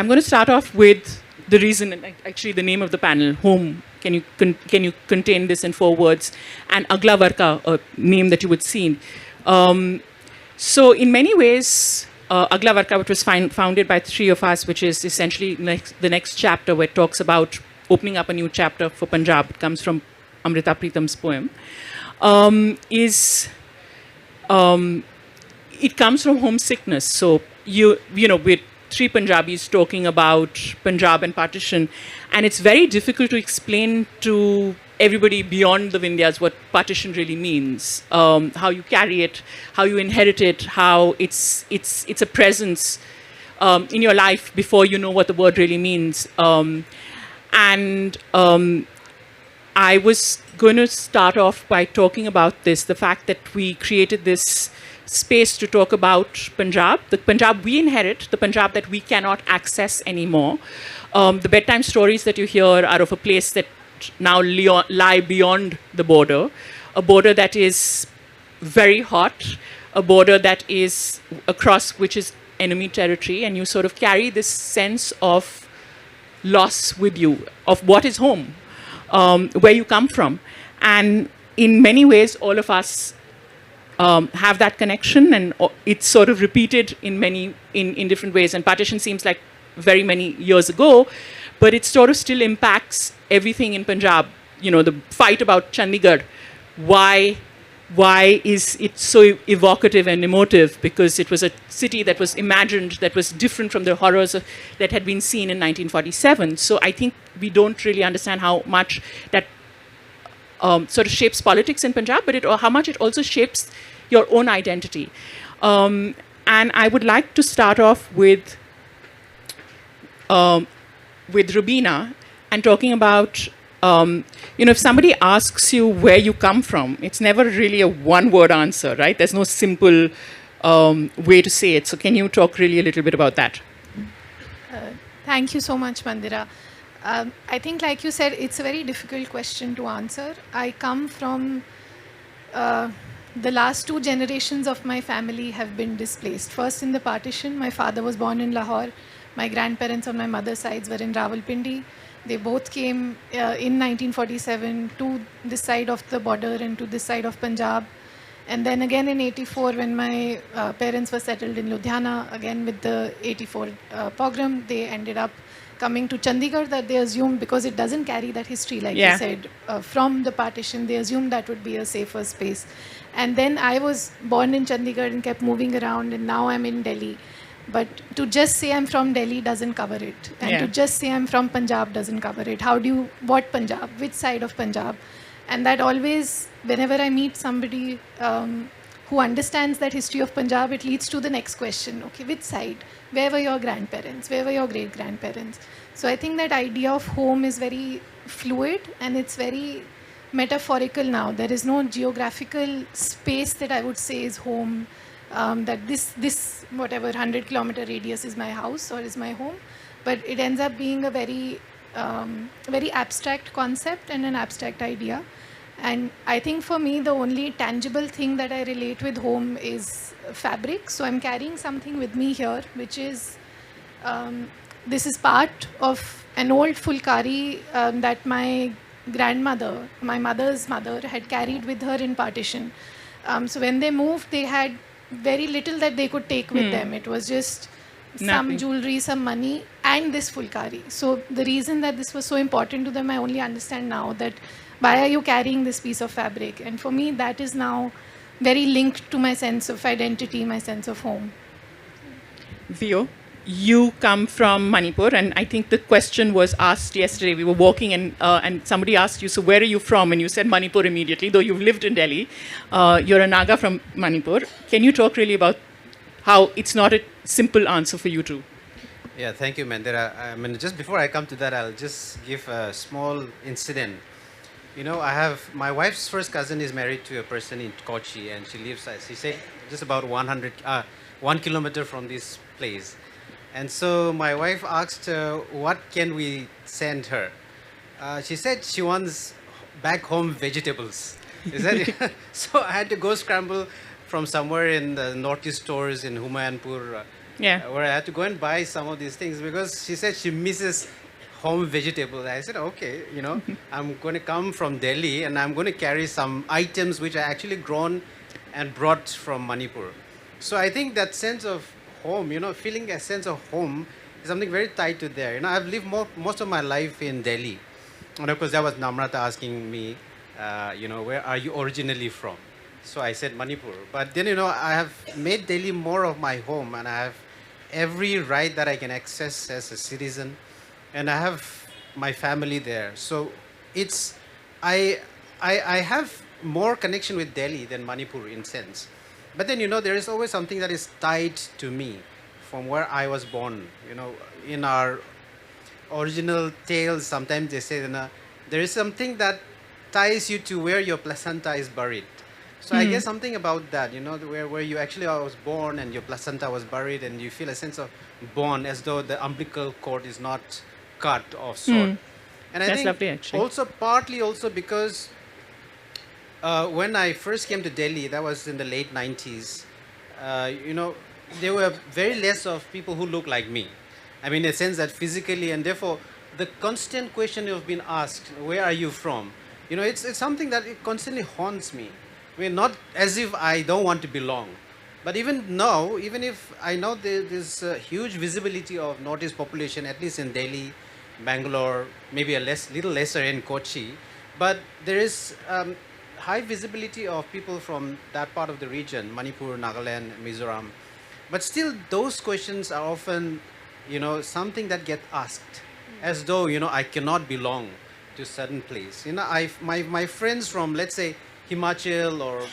I'm going to start off with the reason, and actually the name of the panel, home. Can you contain this in 4 words? And Agla Varka, a name that you would see. So in many ways, Agla Varka, which was founded by 3 of us, which is essentially the next chapter where it talks about opening up a new chapter for Punjab. It comes from Amrita Pritam's poem. It comes from homesickness. So you know, with 3 Punjabis talking about Punjab and partition, and it's very difficult to explain to everybody beyond the Vindhyas what partition really means, how you carry it, how you inherit it, how it's a presence in your life before you know what the word really means. I was going to start off by talking about this, the fact that we created this space to talk about Punjab, the Punjab we inherit, the Punjab that we cannot access anymore. The bedtime stories that you hear are of a place that now lie beyond the border, a border that is very hot, a border that is across which is enemy territory, and you sort of carry this sense of loss with you, of what is home, where you come from. And in many ways, all of us have that connection, and it's sort of repeated in different ways. And partition seems like very many years ago, but it sort of still impacts everything in Punjab. You know, the fight about Chandigarh, why is it so evocative and emotive? Because it was a city that was imagined, that was different from the horrors that had been seen in 1947. So I think we don't really understand how much that sort of shapes politics in Punjab, but how much it also shapes your own identity. And I would like to start off with Rubina and talking about, if somebody asks you where you come from, it's never really a one-word answer, right? There's no simple way to say it. So can you talk really a little bit about that? Thank you so much, Mandira. I think, like you said, it's a very difficult question to answer. I come from the last 2 generations of my family have been displaced. First in the partition, my father was born in Lahore. My grandparents on my mother's sides were in Rawalpindi. They both came in 1947 to this side of the border and to this side of Punjab. And then again in 84, when my parents were settled in Ludhiana, again with the 84 pogrom, they ended up coming to Chandigarh, that they assumed, because it doesn't carry that history, like you said, from the partition, they assumed that would be a safer space. And then I was born in Chandigarh and kept moving around, and now I'm in Delhi. But to just say I'm from Delhi doesn't cover it. And to just say I'm from Punjab doesn't cover it. What Punjab? Which side of Punjab? And that always, whenever I meet somebody who understands that history of Punjab, it leads to the next question. Okay, which side? Where were your grandparents? Where were your great-grandparents? So I think that idea of home is very fluid, and it's very metaphorical now. There is no geographical space that I would say is home, that this whatever 100-kilometer radius is my house or is my home. But it ends up being a very abstract concept and an abstract idea. And I think for me, the only tangible thing that I relate with home is fabric. So I'm carrying something with me here, which is, this is part of an old fulkari that my grandmother, my mother's mother, had carried with her in partition. So when they moved, they had very little that they could take with them. It was just some jewelry, some money, and this fulkari. So the reason that this was so important to them, I only understand now, that why are you carrying this piece of fabric? And for me, that is now very linked to my sense of identity, my sense of home. Veio, you come from Manipur, and I think the question was asked yesterday. We were walking, and somebody asked you, so where are you from? And you said Manipur immediately, though you've lived in Delhi. You're a Naga from Manipur. Can you talk really about how it's not a simple answer for you too? Yeah, thank you, Mandira. I mean, just before I come to that, I'll just give a small incident. You know, my wife's first cousin is married to a person in Kochi, and she lives, she said, just about 1 kilometer from this place. And so my wife asked, what can we send her? She said she wants back home vegetables. Is that it? So I had to go scramble from somewhere in the northeast stores in Humayunpur Yeah. where I had to go and buy some of these things because she said she misses home vegetables. I said, okay, I'm going to come from Delhi and I'm going to carry some items which are actually grown and brought from Manipur. So I think that sense of home, feeling a sense of home is something very tied to there. I've lived most of my life in Delhi. And of course, that was Namrata asking me, where are you originally from? So I said Manipur. But then, I have made Delhi more of my home and I have every right that I can access as a citizen. And I have my family there. So it's, I have more connection with Delhi than Manipur in sense. But then, there is always something that is tied to me from where I was born. In our original tales, sometimes they say, there is something that ties you to where your placenta is buried. So I guess something about that, where you actually was born and your placenta was buried and you feel a sense of bond as though the umbilical cord is not cut or sort. And I That's think lovely, actually. also partly also because when I first came to Delhi, that was in the late 90s, there were very less of people who look like me. I mean, in a sense that physically, and therefore the constant question you've been asked, where are you from? It's something that it constantly haunts me. I mean, not as if I don't want to belong, but even now, even if I know there's a huge visibility of Northeast population, at least in Delhi, Bangalore, maybe little lesser in Kochi, but there is high visibility of people from that part of the region, Manipur, Nagaland, Mizoram. But still, those questions are often, something that get asked, as though, I cannot belong to a certain place. My friends from, let's say, Himachal or,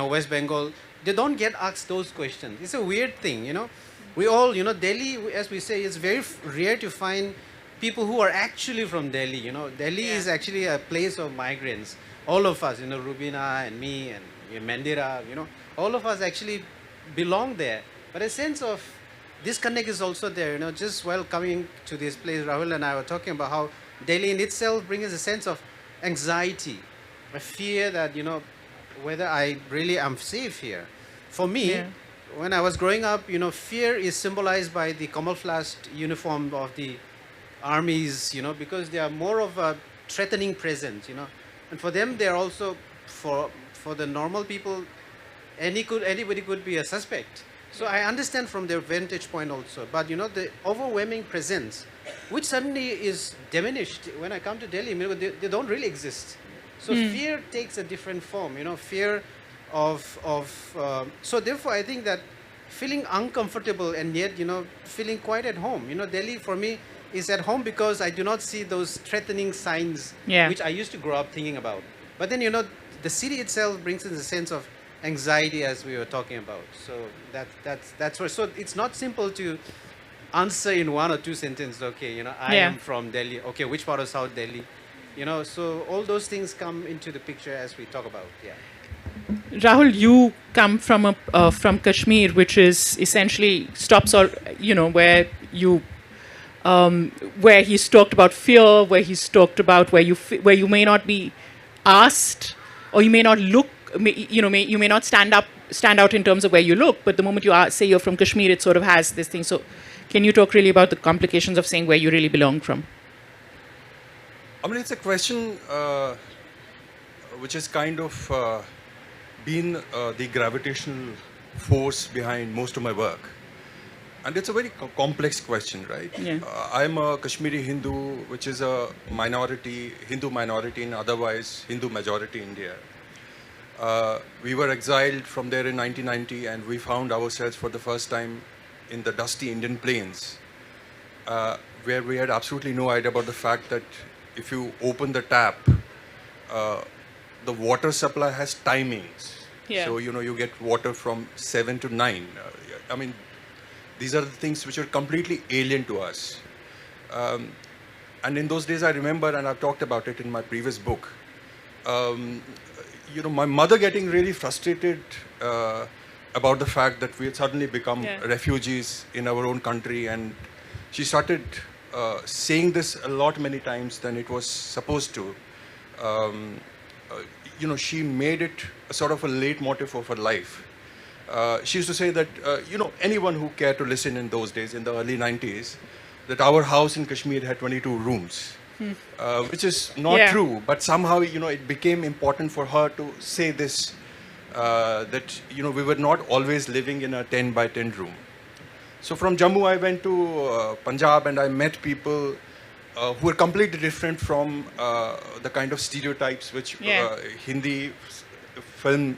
West Bengal, they don't get asked those questions. It's a weird thing, We all, Delhi, as we say, it's very rare to find people who are actually from Delhi. Delhi is actually a place of migrants. All of us, Rubina and me and Mandira, all of us actually belong there. But a sense of disconnect is also there. Just while coming to this place, Rahul and I were talking about how Delhi in itself brings a sense of anxiety, a fear that, whether I really am safe here. For me, when I was growing up, fear is symbolized by the camouflaged uniform of the armies, because they are more of a threatening presence, And for them, they're also, for the normal people, anybody could be a suspect. So I understand from their vantage point also. But, the overwhelming presence, which suddenly is diminished when I come to Delhi, they don't really exist. So fear takes a different form, fear of so therefore I think that feeling uncomfortable and yet, feeling quite at home. Delhi for me is at home because I do not see those threatening signs which I used to grow up thinking about. But then, the city itself brings in a sense of anxiety as we were talking about. So that's where, so it's not simple to answer in one or two sentences, okay, I am from Delhi. Okay, which part of South Delhi? So all those things come into the picture as we talk about, Rahul, you come from from Kashmir, which is essentially stops or where you where he's talked about fear, where he's talked about where you may not be asked, or you may not look, you may not stand out in terms of where you look, but the moment you say you're from Kashmir, it sort of has this thing. So, can you talk really about the complications of saying where you really belong from? I mean, it's a question which has kind of been the gravitational force behind most of my work. And it's a very complex question, right? Yeah. I'm a Kashmiri Hindu, which is a Hindu minority in otherwise Hindu majority India. We were exiled from there in 1990 and we found ourselves for the first time in the dusty Indian plains, where we had absolutely no idea about the fact that if you open the tap, the water supply has timings. Yeah. So, you get water from 7 to 9. I mean, these are the things which are completely alien to us. And in those days, I remember, and I've talked about it in my previous book, my mother getting really frustrated about the fact that we had suddenly become refugees in our own country. And she started saying this many times than it was supposed to. She made it a sort of a leitmotif of her life. She used to say that, anyone who cared to listen in those days, in the early 90s, that our house in Kashmir had 22 rooms, which is not true. But somehow, it became important for her to say this, that, we were not always living in a 10 by 10 room. So from Jammu, I went to Punjab and I met people who were completely different from the kind of stereotypes which Hindi film,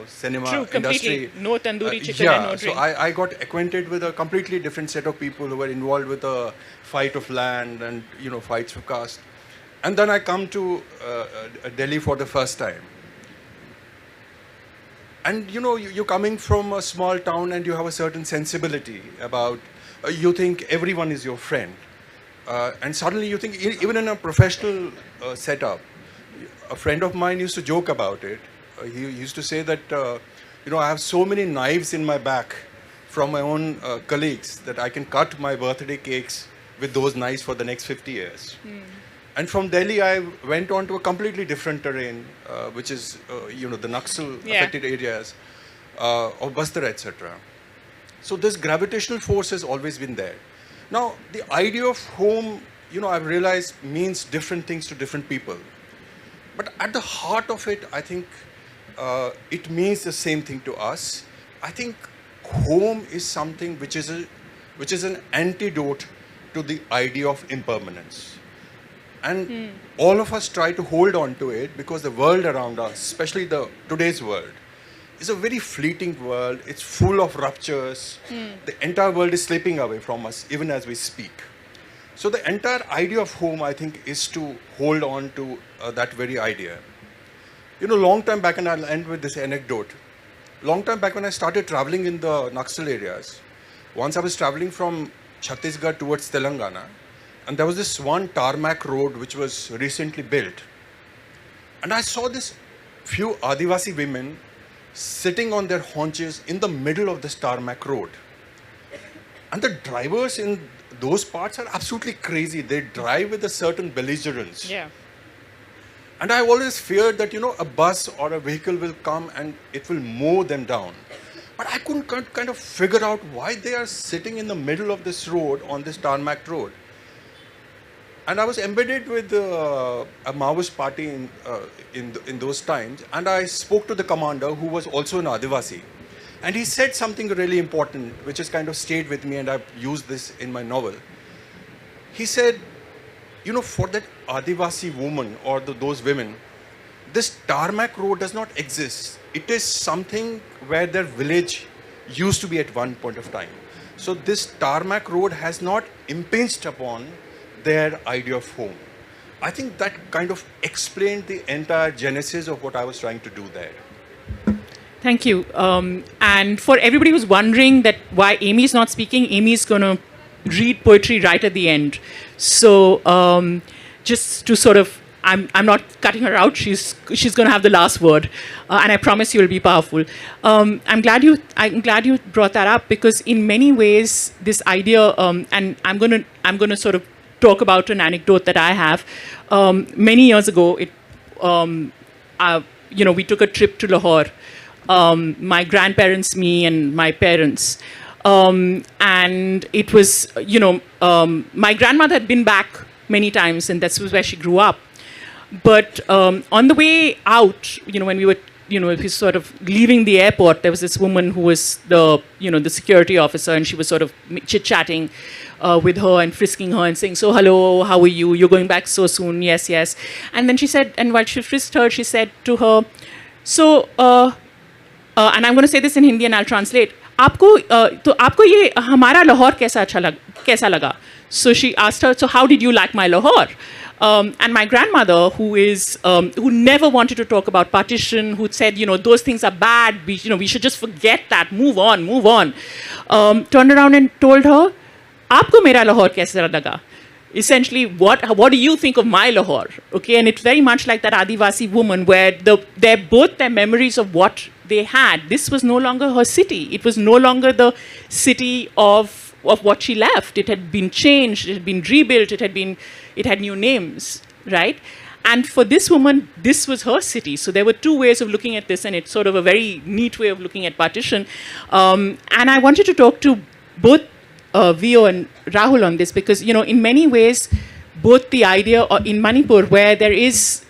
cinema True, industry. completely. No tandoori chicken and no drink. So I got acquainted with a completely different set of people who were involved with the fight of land and, fights for caste. And then I come to Delhi for the first time. And, you're coming from a small town and you have a certain sensibility about, you think everyone is your friend. And suddenly you think, even in a professional setup, a friend of mine used to joke about it. He used to say that, I have so many knives in my back from my own colleagues that I can cut my birthday cakes with those knives for the next 50 years. And from Delhi, I went on to a completely different terrain, which is, the Naxal-affected areas of Bastar, etc. So this gravitational force has always been there. Now, the idea of home, I've realized means different things to different people. But at the heart of it, I think it means the same thing to us. I think home is something which is an antidote to the idea of impermanence. And all of us try to hold on to it because the world around us, especially today's world, is a very fleeting world. It's full of ruptures. The entire world is slipping away from us even as we speak. So the entire idea of home, I think, is to hold on to that very idea. Long time back, and I'll end with this anecdote. Long time back when I started traveling in the Naxal areas, once I was traveling from Chhattisgarh towards Telangana, and there was this one tarmac road which was recently built. And I saw this few Adivasi women sitting on their haunches in the middle of this tarmac road. And the drivers in those parts are absolutely crazy. They drive with a certain belligerence. Yeah. And I always feared that, a bus or a vehicle will come and it will mow them down. But I couldn't kind of figure out why they are sitting in the middle of this road, on this tarmac road. And I was embedded with a Maoist party in those times. And I spoke to the commander, who was also an Adivasi. And he said something really important, which has kind of stayed with me, and I've used this in my novel. He said, for that Adivasi woman or those women, this tarmac road does not exist. It is something where their village used to be at one point of time. So this tarmac road has not impinged upon their idea of home. I think that kind of explained the entire genesis of what I was trying to do there. Thank you. And for everybody who's wondering that why Amy is not speaking, Amy is going to read poetry right at the end. So just to sort of, I'm not cutting her out. She's going to have the last word, and I promise you will be powerful. I'm glad you brought that up, because in many ways this idea, and I'm going to sort of talk about an anecdote that I have. Many years ago, we took a trip to Lahore. My grandparents, me, and my parents. And it was, my grandmother had been back many times, and that was where she grew up. But on the way out, when we were, sort of leaving the airport, there was this woman who was the security officer, and she was sort of chit-chatting with her and frisking her and saying, "So, hello, how are you? You're going back so soon?" "Yes, yes." And then she said, and while she frisked her, she said to her, "So, and I'm going to say this in Hindi and I'll translate. आपको ये हमारा लाहौर कैसा लगा?" So she asked her, "So how did you like my Lahore?" And my grandmother, who never wanted to talk about partition, who said, those things are bad, we should just forget that, move on, turned around and told her, "Aapko mera Lahore kaisa laga?" Essentially, what do you think of my Lahore? Okay, and it's very much like that Adivasi woman, where both their memories of what they had. This was no longer her city. It was no longer the city of what she left. It had been changed. It had been rebuilt. It had new names, right? And for this woman, this was her city. So there were two ways of looking at this, and it's sort of a very neat way of looking at partition. And I wanted to talk to both Veio and Rahul on this because, in many ways, both the idea in Manipur where there is,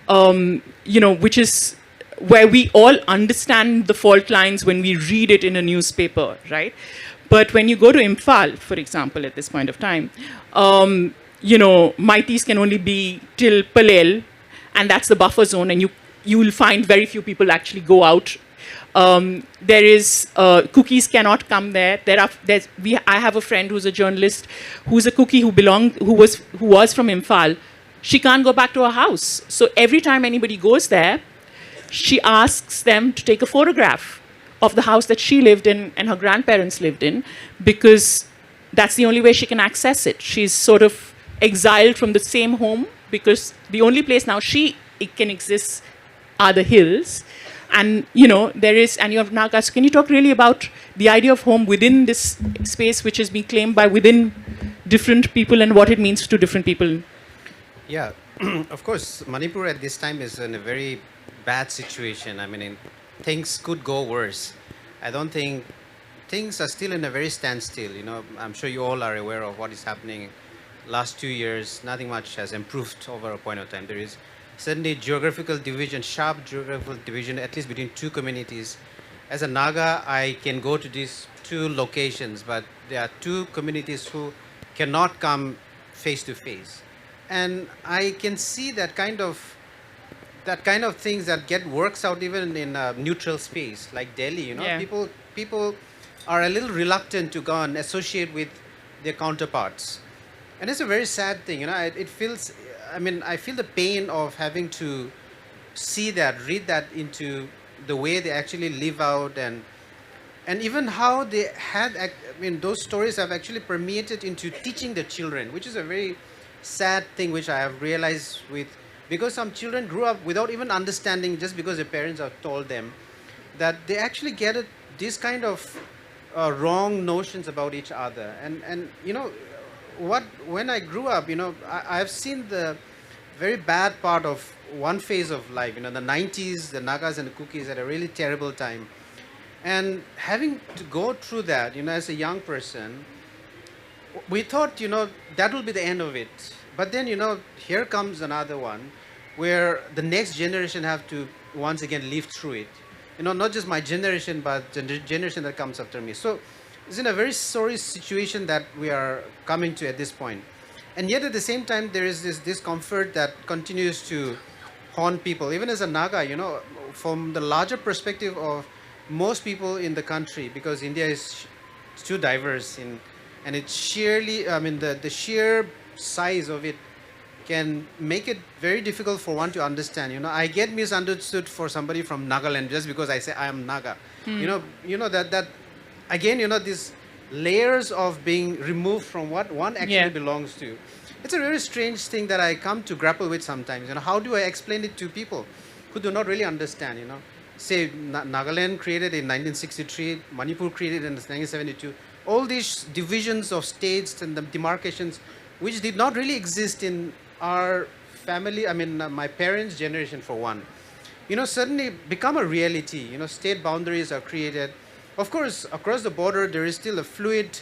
which is where we all understand the fault lines when we read it in a newspaper, right? But when you go to Imphal, for example, at this point of time, Maitis can only be till Palel, and that's the buffer zone, and you will find very few people actually go out. There is cookies cannot come there. I have a friend who's a journalist, who's a cookie who was from Imphal. She can't go back to her house. So every time anybody goes there, she asks them to take a photograph of the house that she lived in and her grandparents lived in, because that's the only way she can access it. She's sort of exiled from the same home because the only place now it can exist are the hills. And, there is, and you have Nagas. Can you talk really about the idea of home within this space which has been claimed by within different people and what it means to different people? Yeah, of course, Manipur at this time is in a very bad situation. I mean, things could go worse. I don't think things are still in a very standstill. I'm sure you all are aware of what is happening. Last 2 years, nothing much has improved over a point of time. There is certainly geographical division, sharp geographical division, at least between two communities. As a Naga, I can go to these two locations, but there are two communities who cannot come face to face. And I can see that kind of things that works out even in a neutral space like Delhi. Yeah. People are a little reluctant to go and associate with their counterparts, and it's a very sad thing. It feels. I feel the pain of having to see that, read that into the way they actually live out, and even how they had. Those stories have actually permeated into teaching the children, which is a very sad thing, which I have realized because some children grew up without even understanding, just because their parents have told them, that they actually get these kind of wrong notions about each other. And when I grew up, I've seen the very bad part of one phase of life. The 90s, the Nagas and the Kukis had a really terrible time. And having to go through that, as a young person, we thought, that will be the end of it. But then, here comes another one where the next generation have to once again live through it. Not just my generation, but the generation that comes after me. So it's in a very sorry situation that we are coming to at this point. And yet at the same time, there is this discomfort that continues to haunt people. Even as a Naga, from the larger perspective of most people in the country, because India is too diverse and it's sheerly, the sheer size of it can make it very difficult for one to understand. I get misunderstood for somebody from Nagaland just because I say I am Naga. That again, these layers of being removed from what one actually belongs to. It's a very strange thing that I come to grapple with sometimes. How do I explain it to people who do not really understand? Say Nagaland created in 1963, Manipur created in 1972. All these divisions of states and the demarcations, which did not really exist in our family, my parents' generation for one, suddenly become a reality. State boundaries are created. Of course, across the border, there is still a fluid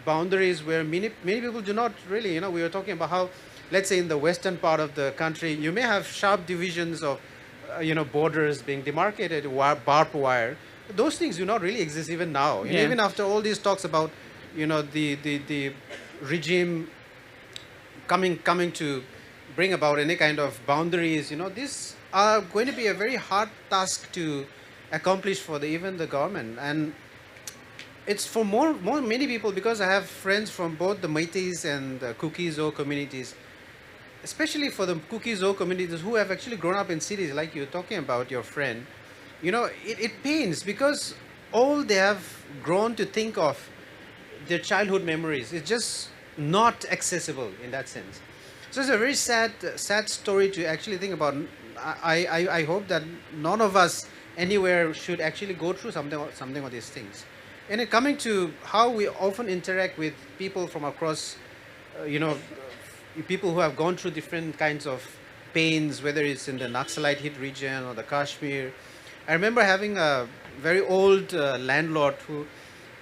boundaries where many people do not really, we were talking about how, let's say in the western part of the country, you may have sharp divisions of, borders being demarcated, barbed wire. Those things do not really exist even now. Even after all these talks about, the regime coming to bring about any kind of boundaries, these are going to be a very hard task to accomplish for even the government. And it's for many people, because I have friends from both the Meiteis and the Kuki-Zo communities, especially for the Kuki-Zo communities who have actually grown up in cities, like you're talking about your friend. It pains, because all they have grown to think of, their childhood memories, is just not accessible in that sense. So it's a very sad story to actually think about. I hope that none of us anywhere should actually go through something of these things. And coming to how we often interact with people from across, people who have gone through different kinds of pains, whether it's in the Naxalite hit region or the Kashmir. I remember having a very old landlord who,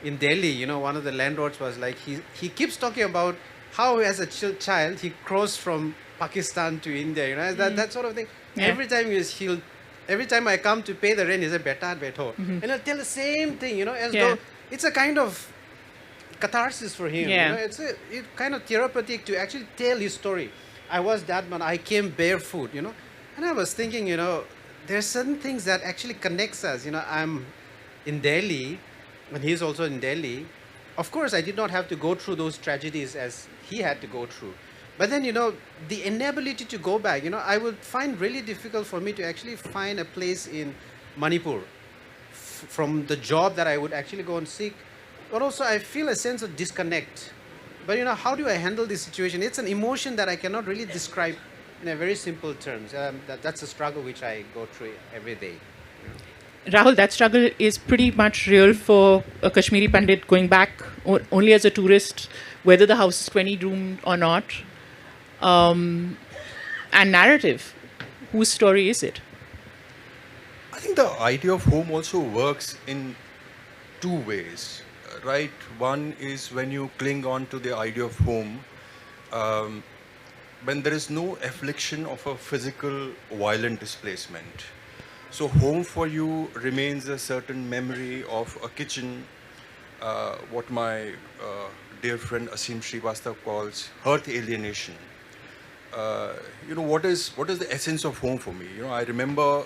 in Delhi, you know, one of the landlords was like, he keeps talking about how as a child he crossed from Pakistan to India, you know, that sort of thing. Yeah. Every time I come to pay the rent, he said, "Beta, beto," and he'll tell the same thing, you know, as Yeah. though it's a kind of catharsis for him. Yeah. You know, it's kind of therapeutic to actually tell his story. I was that man. I came barefoot, you know, and I was thinking, you know, there's certain things that actually connects us. You know, I'm in Delhi, and he's also in Delhi. Of course, I did not have to go through those tragedies as he had to go through. But then, you know, the inability to go back, you know, I would find really difficult for me to actually find a place in Manipur from the job that I would actually go and seek. But also, I feel a sense of disconnect. But, you know, how do I handle this situation? It's an emotion that I cannot really describe in a very simple terms. That's a struggle which I go through every day. Rahul, that struggle is pretty much real for a Kashmiri Pandit going back only as a tourist, whether the house is 20 roomed or not. And narrative. Whose story is it? I think the idea of home also works in two ways, right? One is when you cling on to the idea of home, when there is no affliction of a physical violent displacement. So home for you remains a certain memory of a kitchen, what my dear friend Asim Srivastav calls hearth alienation. You know, what is the essence of home for me? You know, I remember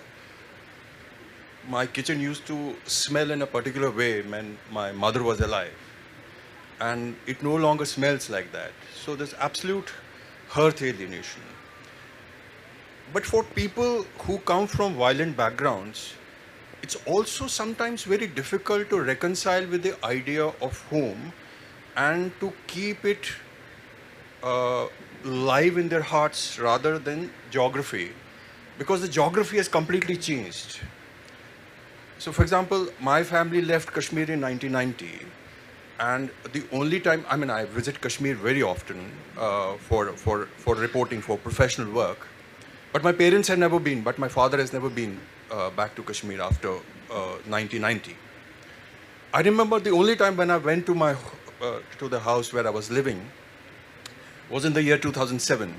my kitchen used to smell in a particular way when my mother was alive, and it no longer smells like that. So there's absolute hearth alienation. But for people who come from violent backgrounds, it's also sometimes very difficult to reconcile with the idea of home and to keep it live in their hearts rather than geography, because the geography has completely changed. So, for example, my family left Kashmir in 1990, and the only time, I mean, I visit Kashmir very often for reporting, for professional work, but my parents had never been, but my father has never been back to Kashmir after 1990. I remember the only time when I went to to the house where I was living was in the year 2007,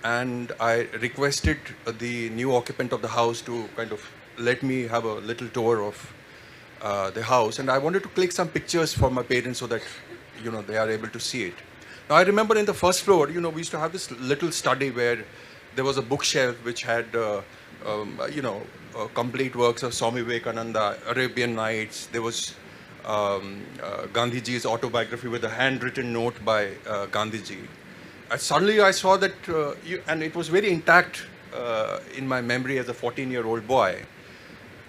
and I requested the new occupant of the house to kind of let me have a little tour of the house, and I wanted to click some pictures for my parents so that, you know, they are able to see it. Now, I remember in the first floor, you know, we used to have this little study where there was a bookshelf which had, you know, complete works of Swami Vivekananda, Arabian Nights. There was Gandhiji's autobiography with a handwritten note by Gandhiji. And suddenly I saw that, and it was very intact in my memory as a 14-year-old boy.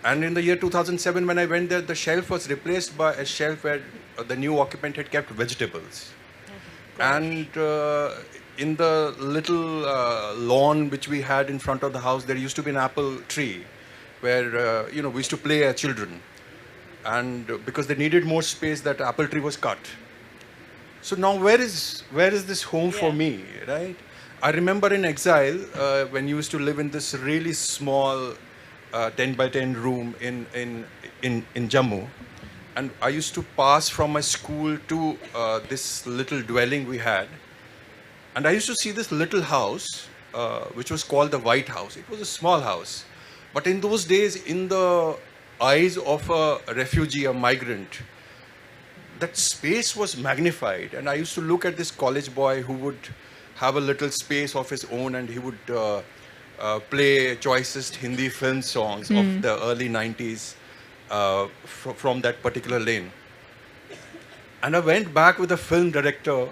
And in the year 2007, when I went there, the shelf was replaced by a shelf where the new occupant had kept vegetables. And in the little lawn which we had in front of the house, there used to be an apple tree where, you know, we used to play as children. And because they needed more space, that apple tree was cut. So now where is this home for me, right? I remember in exile, when you used to live in this really small 10 by 10 room in Jammu, and I used to pass from my school to this little dwelling we had, and I used to see this little house, which was called the White House. It was a small house, but in those days, in the eyes of a refugee, a migrant, that space was magnified. And I used to look at this college boy who would have a little space of his own, and he would play choicest Hindi film songs of the early 90s from that particular lane. And I went back with a film director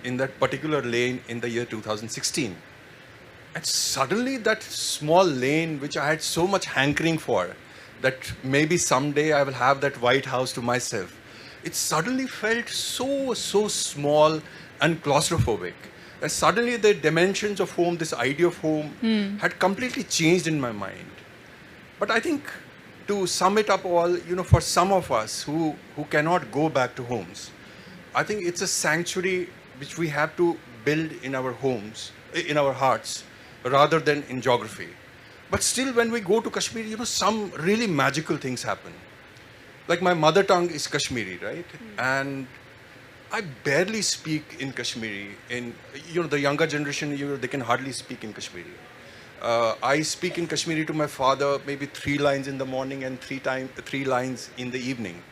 in that particular lane in the year 2016. And suddenly that small lane, which I had so much hankering for, that maybe someday I will have that White House to myself, it suddenly felt so small and claustrophobic. And suddenly the dimensions of home, this idea of home, had completely changed in my mind. But I think, to sum it up all, you know, for some of us who cannot go back to homes, I think it's a sanctuary which we have to build in our homes, in our hearts, rather than in geography. But still, when we go to Kashmir, some really magical things happen. Like my mother tongue is Kashmiri, right? And I barely speak in Kashmiri. The younger generation, they can hardly speak in Kashmiri. I speak in Kashmiri to my father, maybe 3 lines in the morning and 3 lines in the evening.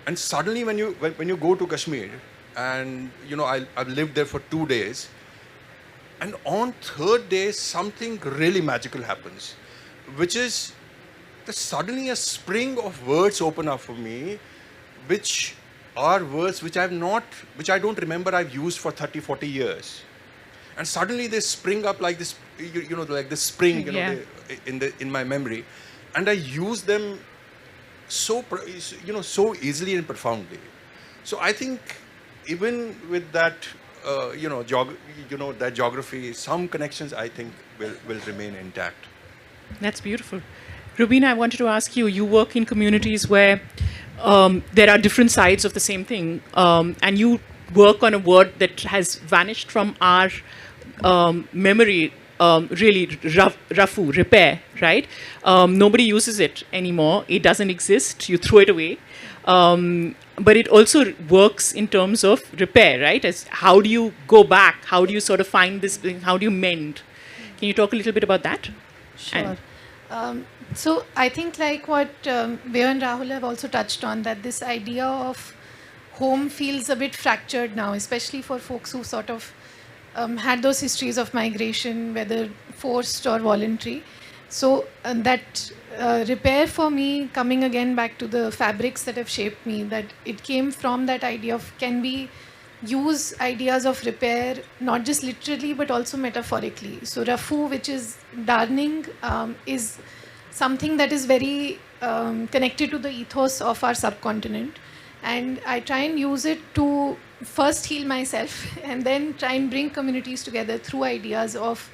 And suddenly, when you go to Kashmir, and I've lived there for 2 days, and on 3rd day, something really magical happens, which is that suddenly a spring of words open up for me, which are words which I don't remember I've used for 30, 40 years. And suddenly they spring up like this, like this spring, in my memory, and I use them so easily and profoundly. So I think even with that, that geography, some connections I think will remain intact. That's beautiful. Rubina, I wanted to ask you, you work in communities where there are different sides of the same thing, and you work on a word that has vanished from our memory, really, rafu, repair, right? Nobody uses it anymore. It doesn't exist. You throw it away. But it also works in terms of repair, right? As how do you go back? How do you sort of find this? How do you mend? Can you talk a little bit about that? Sure. So I think like what Veio and Rahul have also touched on, that this idea of home feels a bit fractured now, especially for folks who sort of had those histories of migration, whether forced or voluntary. So that repair for me, coming again back to the fabrics that have shaped me, that it came from that idea of can we use ideas of repair, not just literally, but also metaphorically. So rafu, which is darning, is something that is very connected to the ethos of our subcontinent. And I try and use it to first heal myself and then try and bring communities together through ideas of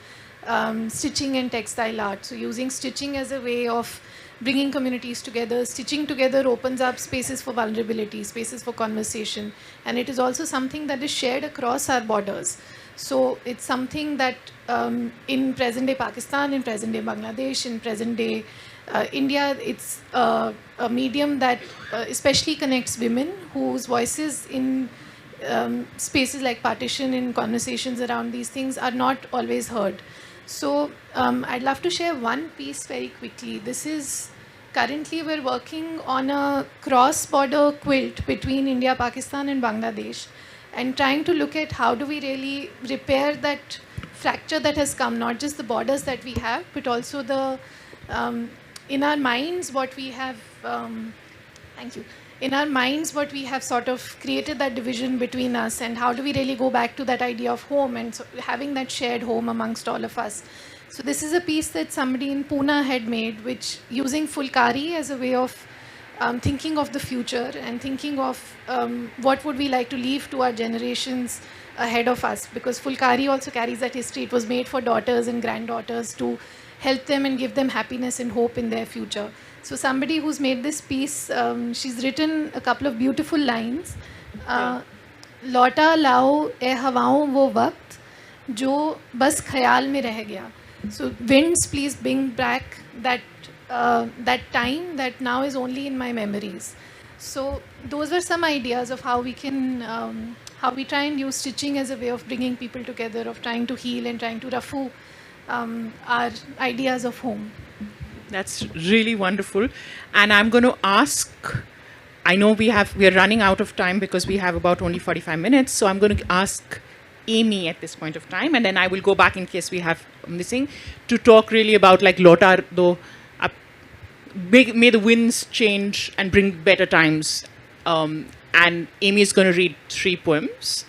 stitching and textile art. So using stitching as a way of bringing communities together. Stitching together opens up spaces for vulnerability, spaces for conversation. And it is also something that is shared across our borders. So it's something that in present-day Pakistan, in present-day Bangladesh, in present-day India, it's a medium that especially connects women whose voices in spaces like Partition, in conversations around these things, are not always heard. So I'd love to share one piece very quickly. This is currently we're working on a cross-border quilt between India, Pakistan and Bangladesh, and trying to look at how do we really repair that fracture that has come, not just the borders that we have, but also the in our minds what we have thank you, in our minds what we have sort of created that division between us, and how do we really go back to that idea of home and so having that shared home amongst all of us. So this is a piece that somebody in Pune had made, which using Fulkari as a way of thinking of the future and thinking of what would we like to leave to our generations ahead of us, because Fulkari also carries that history. It was made for daughters and granddaughters to help them and give them happiness and hope in their future. So somebody who's made this piece, she's written a couple of beautiful lines. Lauta lao e hawaon wo waqt jo bas khayal mein reh gaya. So winds, please bring back that that time that now is only in my memories. So those were some ideas of how we can, how we try and use stitching as a way of bringing people together, of trying to heal and trying to rafu our ideas of home. That's really wonderful. And I'm going to ask, I know we are running out of time because we have about only 45 minutes. So I'm going to ask Amy at this point of time, and then I will go back in case we have missing, to talk really about like Lotar, though, may the winds change and bring better times. And Amy is going to read 3 poems.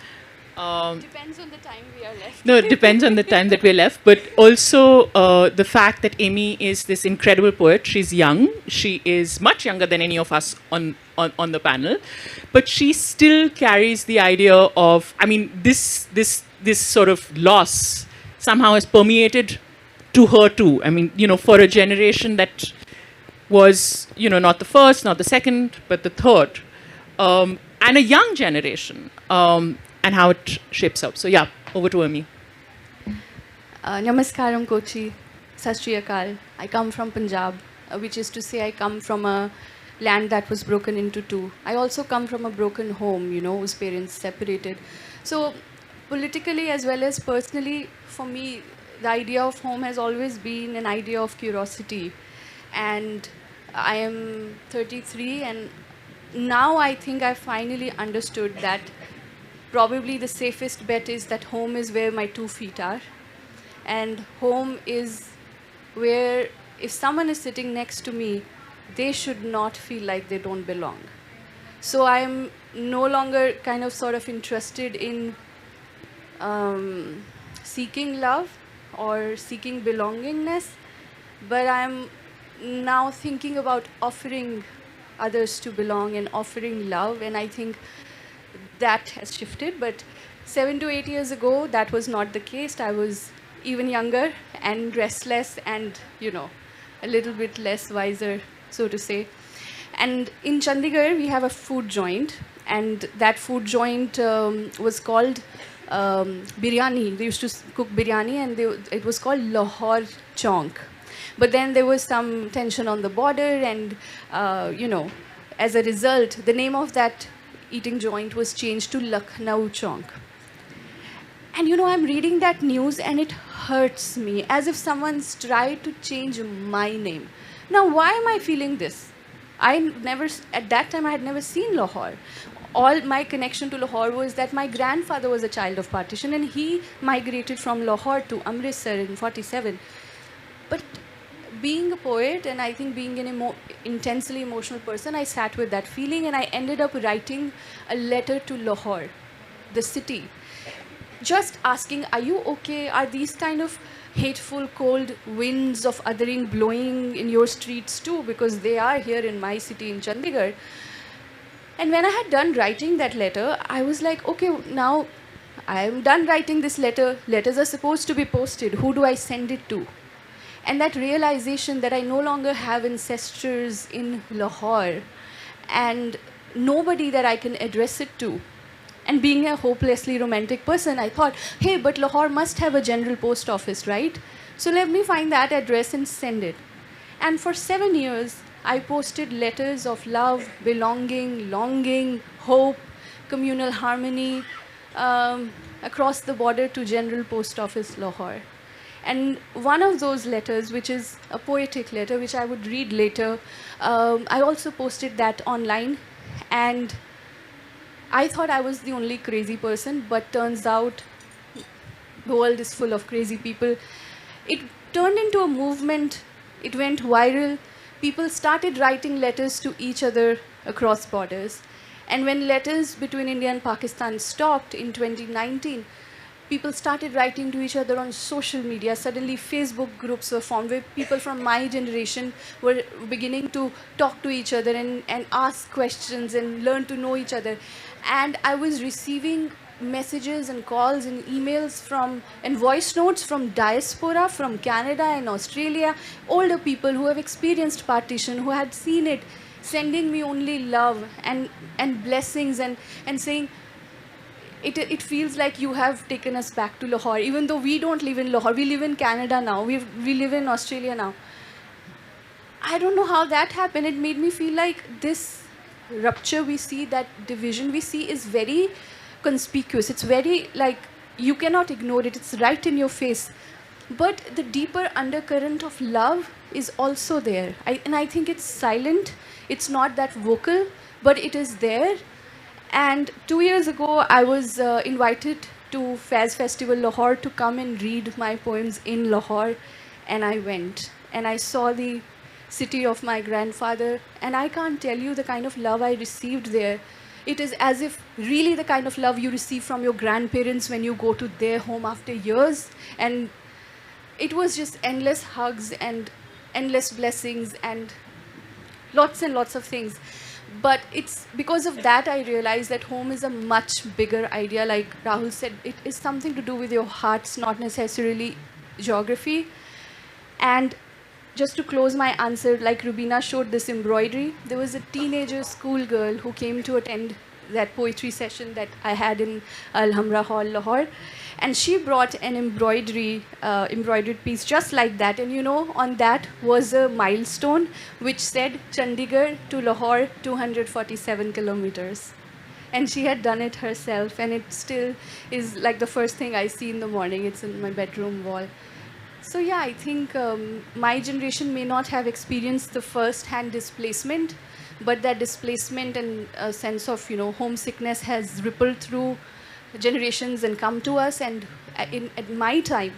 Depends on the time we are left. No, it depends on the time that we're left. But also the fact that Amy is this incredible poet. She's young. She is much younger than any of us on the panel. But she still carries the idea of, I mean, this sort of loss somehow has permeated to her too. I mean, for a generation that was, not the first, not the second, but the third. And a young generation. And how it shapes up. So yeah, over to Amy. Namaskaram Kochi, Sat Shri Akal. I come from Punjab, which is to say I come from a land that was broken into two. I also come from a broken home, whose parents separated. So politically as well as personally, for me, the idea of home has always been an idea of curiosity. And I am 33, and now I think I finally understood that probably the safest bet is that home is where my 2 feet are. And home is where if someone is sitting next to me, they should not feel like they don't belong. So I am no longer kind of sort of interested in seeking love or seeking belongingness, but I'm now thinking about offering others to belong and offering love, and I think that has shifted. But 7 to 8 years ago, that was not the case. I was even younger and restless and, a little bit less wiser, so to say. And in Chandigarh, we have a food joint, and that food joint was called biryani. They used to cook biryani, and it was called Lahore Chonk. But then there was some tension on the border, and, as a result, the name of that eating joint was changed to Lucknow Chonk. And, I'm reading that news, and it hurts me, as if someone's tried to change my name. Now, why am I feeling this? At that time, I had never seen Lahore. All my connection to Lahore was that my grandfather was a child of partition, and he migrated from Lahore to Amritsar in 47. But being a poet, and I think being an intensely emotional person, I sat with that feeling, and I ended up writing a letter to Lahore, the city, just asking, are you okay? Are these kind of hateful, cold winds of othering blowing in your streets too? Because they are here in my city, in Chandigarh. And when I had done writing that letter, I was like, okay, now I am done writing this letter. Letters are supposed to be posted. Who do I send it to? And that realization that I no longer have ancestors in Lahore and nobody that I can address it to. And being a hopelessly romantic person, I thought, hey, but Lahore must have a general post office, right? So let me find that address and send it. And for 7 years, I posted letters of love, belonging, longing, hope, communal harmony across the border to General Post Office, Lahore. And one of those letters, which is a poetic letter, which I would read later, I also posted that online. And I thought I was the only crazy person, but turns out the world is full of crazy people. It turned into a movement. It went viral. People started writing letters to each other across borders. And when letters between India and Pakistan stopped in 2019, people started writing to each other on social media. Suddenly, Facebook groups were formed where people from my generation were beginning to talk to each other and ask questions and learn to know each other. And I was receiving messages and calls and emails and voice notes from diaspora, from Canada and Australia, older people who have experienced partition, who had seen it, sending me only love and blessings and saying, it feels like you have taken us back to Lahore, even though we don't live in Lahore. We live in Canada now. We live in Australia now. I don't know how that happened. It made me feel like this rupture we see, that division we see, is very conspicuous. It's very, like, you cannot ignore it. It's right in your face. But the deeper undercurrent of love is also there. And I think it's silent. It's not that vocal, but it is there. And 2 years ago, I was invited to Faiz Festival Lahore to come and read my poems in Lahore. And I went. And I saw the city of my grandfather. And I can't tell you the kind of love I received there. It is as if really the kind of love you receive from your grandparents when you go to their home after years. And it was just endless hugs and endless blessings and lots of things. But it's because of that I realized that home is a much bigger idea. Like Rahul said, it is something to do with your hearts, not necessarily geography. And just to close my answer, like Rubina showed this embroidery, there was a teenager schoolgirl who came to attend that poetry session that I had in Alhambra Hall, Lahore. And she brought an embroidered piece just like that. And you know, on that was a milestone which said Chandigarh to Lahore, 247 kilometers. And she had done it herself, and it still is like the first thing I see in the morning. It's in my bedroom wall. So yeah, I think my generation may not have experienced the first-hand displacement, but that displacement and a sense of, you know, homesickness has rippled through generations and come to us. And at my time,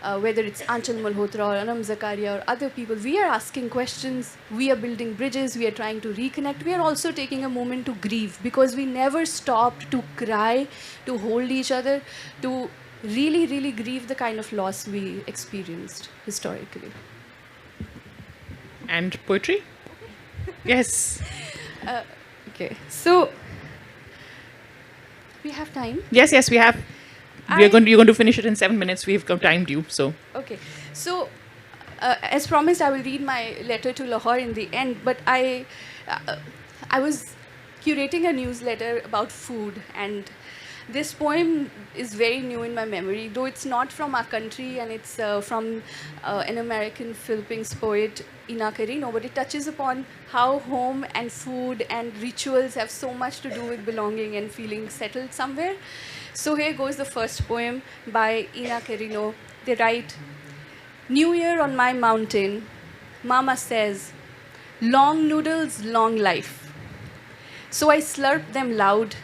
whether it's Anchal Malhotra or Anam Zakaria or other people, we are asking questions, we are building bridges, we are trying to reconnect. We are also taking a moment to grieve, because we never stopped to cry, to hold each other, to really, really grieve the kind of loss we experienced historically. And poetry? Yes. Okay, so we have time. Yes, we have. You're going to finish it in 7 minutes. We've timed you, so. Okay, so as promised, I will read my letter to Lahore in the end. But I was curating a newsletter about food, and this poem is very new in my memory, though it's not from our country, and it's from an American Philippines poet, Ina Carino, but it touches upon how home and food and rituals have so much to do with belonging and feeling settled somewhere. So here goes the first poem by Ina Carino. They write, New Year on my mountain, Mama says, long noodles, long life. So I slurp them loud,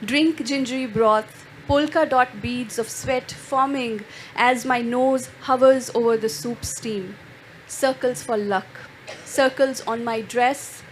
drink gingery broth, polka dot beads of sweat forming as my nose hovers over the soup steam. Circles for luck, circles on my dress.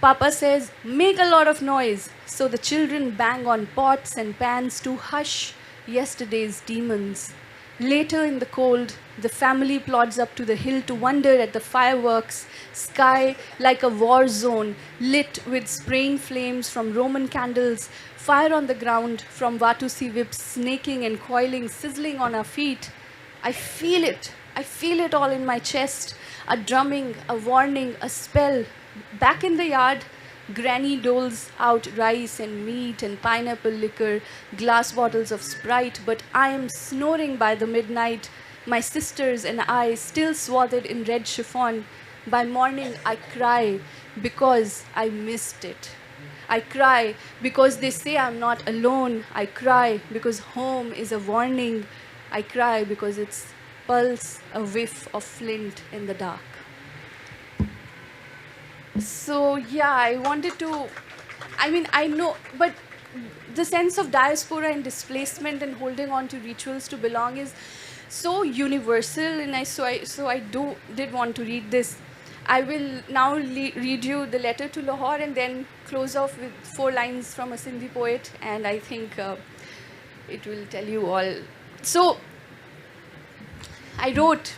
Papa says, make a lot of noise, so the children bang on pots and pans to hush yesterday's demons. Later in the cold, the family plods up to the hill to wonder at the fireworks, sky like a war zone, lit with spraying flames from Roman candles, fire on the ground from Vatusi whips snaking and coiling, sizzling on our feet. I feel it all in my chest, a drumming, a warning, a spell. Back in the yard, Granny doles out rice and meat and pineapple liquor, glass bottles of Sprite, but I am snoring by the midnight, my sisters and I still swathed in red chiffon. By morning, I cry because I missed it. I cry because they say I'm not alone. I cry because home is a warning. I cry because it's pulse, a whiff of flint in the dark. So yeah, I wanted to, I know, but the sense of diaspora and displacement and holding on to rituals to belong is so universal, and I did want to read this. I will now read you the letter to Lahore and then close off with 4 lines from a Sindhi poet, and I think it will tell you all. So I wrote,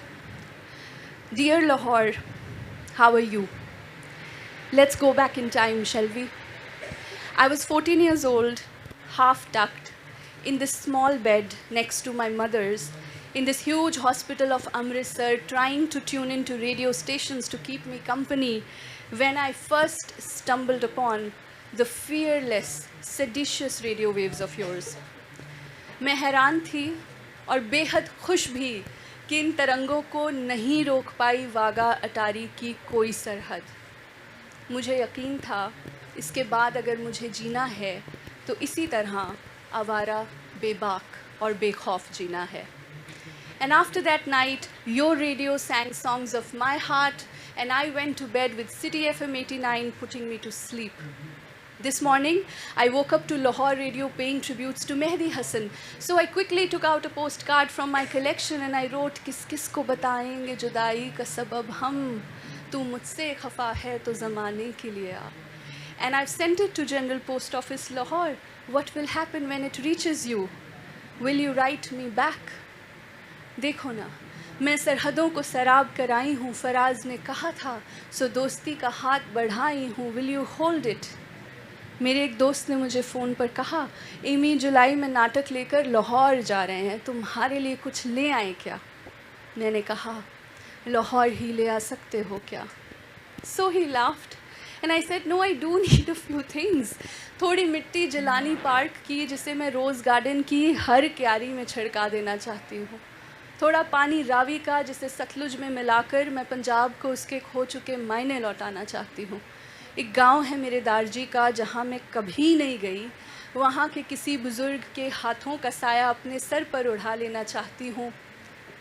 Dear Lahore, how are you? Let's go back in time, shall we? I was 14 years old, half tucked, in this small bed next to my mother's, in this huge hospital of Amritsar, trying to tune into radio stations to keep me company, when I first stumbled upon the fearless, seditious radio waves of yours. मैं हैरान थी और बेहद खुश भी कि इन तरंगों को नहीं रोक पाई वागा अटारी की कोई सरहद. मुझे यकीन था इसके बाद अगर मुझे जीना है तो इसी तरह आवारा, बेबाक और बेखौफ जीना है. And after that night, your radio sang songs of my heart, and I went to bed with City FM 89 putting me to sleep. This morning, I woke up to Lahore radio paying tributes to Mehdi Hassan. So I quickly took out a postcard from my collection and I wrote, Kis kis ko batayenge judai ka sabab hum, tu mujhse khafa hai to zamane ke liye aa. And I've sent it to General Post Office Lahore. What will happen when it reaches you? Will you write me back? देखो ना, मैं सरहदों को सराब कराई हूँ, फराज ने कहा था, सो दोस्ती का हाथ बढ़ाई हूँ, will you hold it? मेरे एक दोस्त ने मुझे फ़ोन पर कहा, एमी जुलाई में नाटक लेकर लाहौर जा रहे हैं, तुम्हारे लिए कुछ ले आए क्या? मैंने कहा, लाहौर ही ले आ सकते हो क्या? So he laughed, And I said, no, I do need a few things. थोड़ी मिट्टी जलानी पार्क की जिसे मैं रोज़ गार्डन की हर क्यारी में छिड़का देना चाहती हूँ. थोड़ा पानी रावी का जिसे सतलुज में मिलाकर मैं पंजाब को उसके खो चुके मायने लौटाना चाहती हूँ. एक गांव है मेरे दार्जी का जहाँ मैं कभी नहीं गई. वहाँ के किसी बुज़ुर्ग के हाथों का साया अपने सर पर उड़ा लेना चाहती हूँ.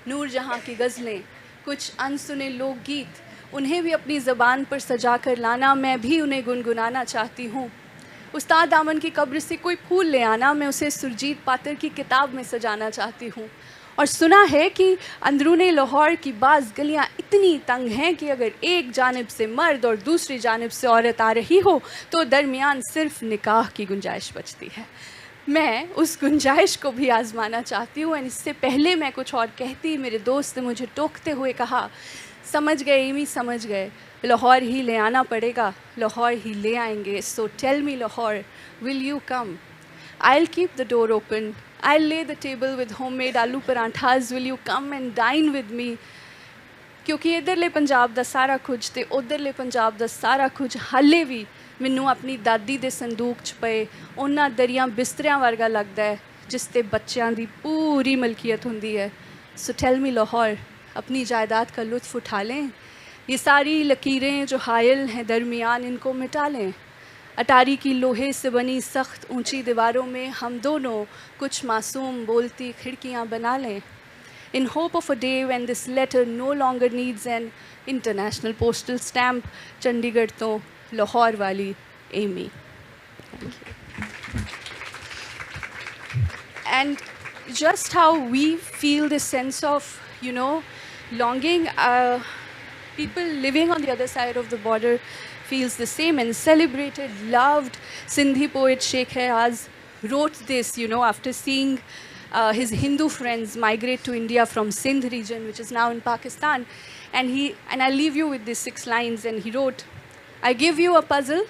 नूर जहाँ की गज़लें, कुछ अनसुने लोकगीत, उन्हें भी अपनी ज़बान पर सजा कर लाना, मैं भी उन्हें गुनगुनाना चाहती हूँ. उस्ताद दामन की कब्र से कोई फूल ले आना, मैं उसे सुरजीत पातर की किताब में सजाना चाहती हूँ. और सुना है कि अंदरूने लाहौर की बाज़ गलियाँ इतनी तंग हैं कि अगर एक जानिब से मर्द और दूसरी जानिब से औरत आ रही हो तो दरमियान सिर्फ निकाह की गुंजाइश बचती है. मैं उस गुंजाइश को भी आजमाना चाहती हूँ. और इससे पहले मैं कुछ और कहती, मेरे दोस्त ने मुझे टोकते हुए कहा, समझ गए एमी, समझ गए, लाहौर ही ले आना पड़ेगा, लाहौर ही ले आएंगे. So tell me Lahore, will you come? I'll keep the door open. I'll lay the table with homemade aloo paranthas. Will you come and dine with me? क्योंकि इधरले पंजाब ਦਾ ਸਾਰਾ ਕੁਝ ਤੇ ਉਧਰਲੇ पंजाब ਦਾ ਸਾਰਾ ਕੁਝ ਹਾਲੇ ਵੀ ਮੈਨੂੰ ਆਪਣੀ ਦਾਦੀ ਦੇ ਸੰਦੂਕ 'ਚ ਪਏ ਉਹਨਾਂ ਦਰੀਆਂ ਬਿਸਤਰਿਆਂ ਵਰਗਾ ਲੱਗਦਾ ਹੈ ਜਿਸ ਤੇ ਬੱਚਿਆਂ ਦੀ ਪੂਰੀ ਮਲਕੀਅਤ ਹੁੰਦੀ ਹੈ. So tell me लाहौर, अपनी जायदाद का लुत्फ़ उठा लें. ये सारी लकीरें जो हायल हैं दरमियान, इनको मिटा लें. अटारी की लोहे से बनी सख्त ऊंची दीवारों में हम दोनों कुछ मासूम बोलती खिड़कियां बना लें. In hope of a day when this letter no longer needs an international postal stamp, Chandigarh to Lahore wali Amy. Thank you. And just how we feel this sense of, longing, people living on the other side of the border feels the same. And celebrated, loved Sindhi poet Sheikh Hayaz wrote this, after seeing his Hindu friends migrate to India from Sindh region, which is now in Pakistan. And I'll leave you with these 6 lines. And he wrote, I give you a puzzle.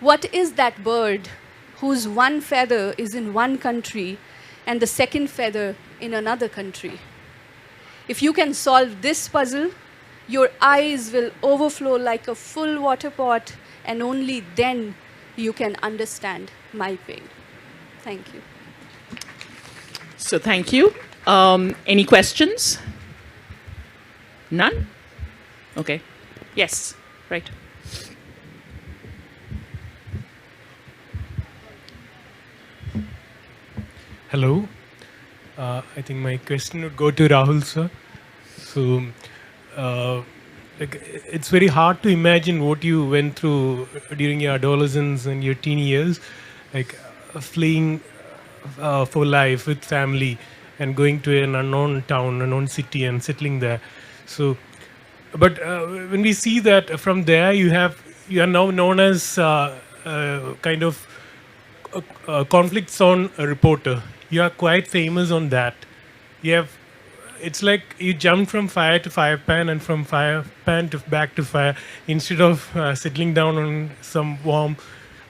What is that bird whose one feather is in one country and the second feather in another country? If you can solve this puzzle, your eyes will overflow like a full water pot, and only then you can understand my pain. Thank you. So thank you. Any questions? None? Okay. Yes, right. Hello. I think my question would go to Rahul, sir. So, it's very hard to imagine what you went through during your adolescence and your teen years, fleeing for life with family and going to an unknown town, unknown city, and settling there. So, but when we see that from there, you are now known as kind of a conflict zone reporter. You are quite famous on that. It's like you jumped from fire to fire pan and from fire pan to back to fire instead of settling down on some warm,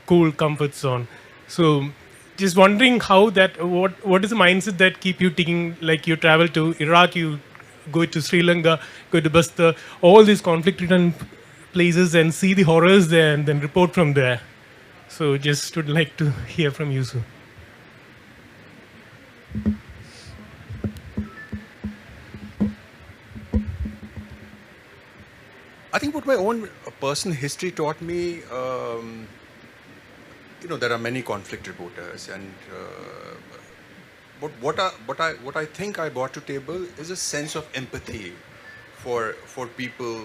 cool comfort zone. So just wondering how what is the mindset that keep you thinking, like you travel to Iraq, you go to Sri Lanka, go to Bastar, all these conflict-ridden places and see the horrors there and then report from there. So just would like to hear from you, sir. I think what my own personal history taught me, there are many conflict reporters, and but what I think I brought to table is a sense of empathy for people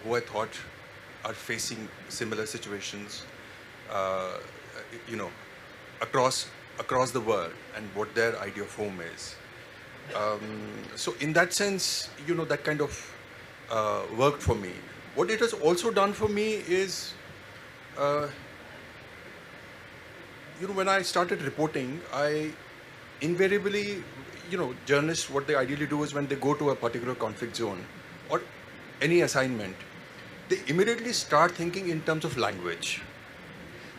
who I thought are facing similar situations, across the world, and what their idea of home is. So in that sense, that kind of worked for me. What it has also done for me is, when I started reporting, I invariably, journalists, what they ideally do is when they go to a particular conflict zone or any assignment, they immediately start thinking in terms of language,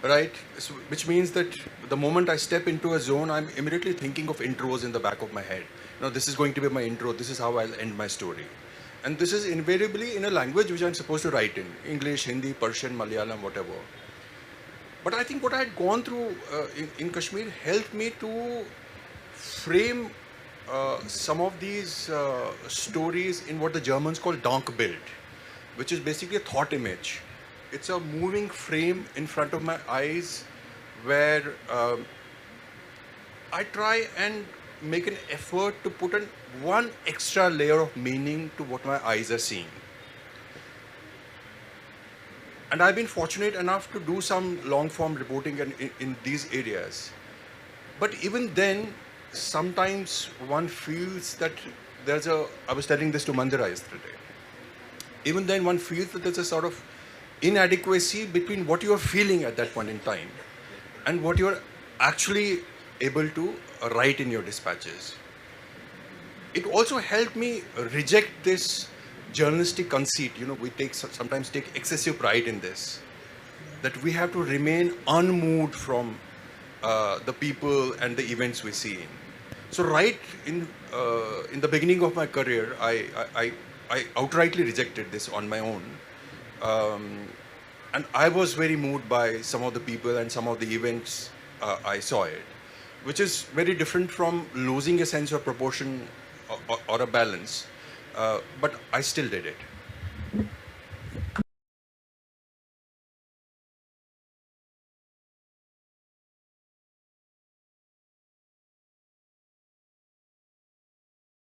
right? So, which means that the moment I step into a zone, I'm immediately thinking of intros in the back of my head. This is going to be my intro, this is how I'll end my story. And this is invariably in a language which I'm supposed to write in, English, Hindi, Persian, Malayalam, whatever. But I think what I had gone through in Kashmir helped me to frame some of these stories in what the Germans call Dankbild, which is basically a thought image. It's a moving frame in front of my eyes where I try and make an effort to put in one extra layer of meaning to what my eyes are seeing. And I've been fortunate enough to do some long-form reporting in these areas. But even then, sometimes one feels that I was telling this to Mandira yesterday, even then one feels that there's a sort of inadequacy between what you are feeling at that point in time and what you are actually able to write in your dispatches. It also helped me reject this journalistic conceit. We sometimes take excessive pride in this, that we have to remain unmoved from the people and the events we see in. So right in the beginning of my career, I outrightly rejected this on my own. And I was very moved by some of the people and some of the events I saw it, which is very different from losing a sense of proportion or a balance. But I still did it.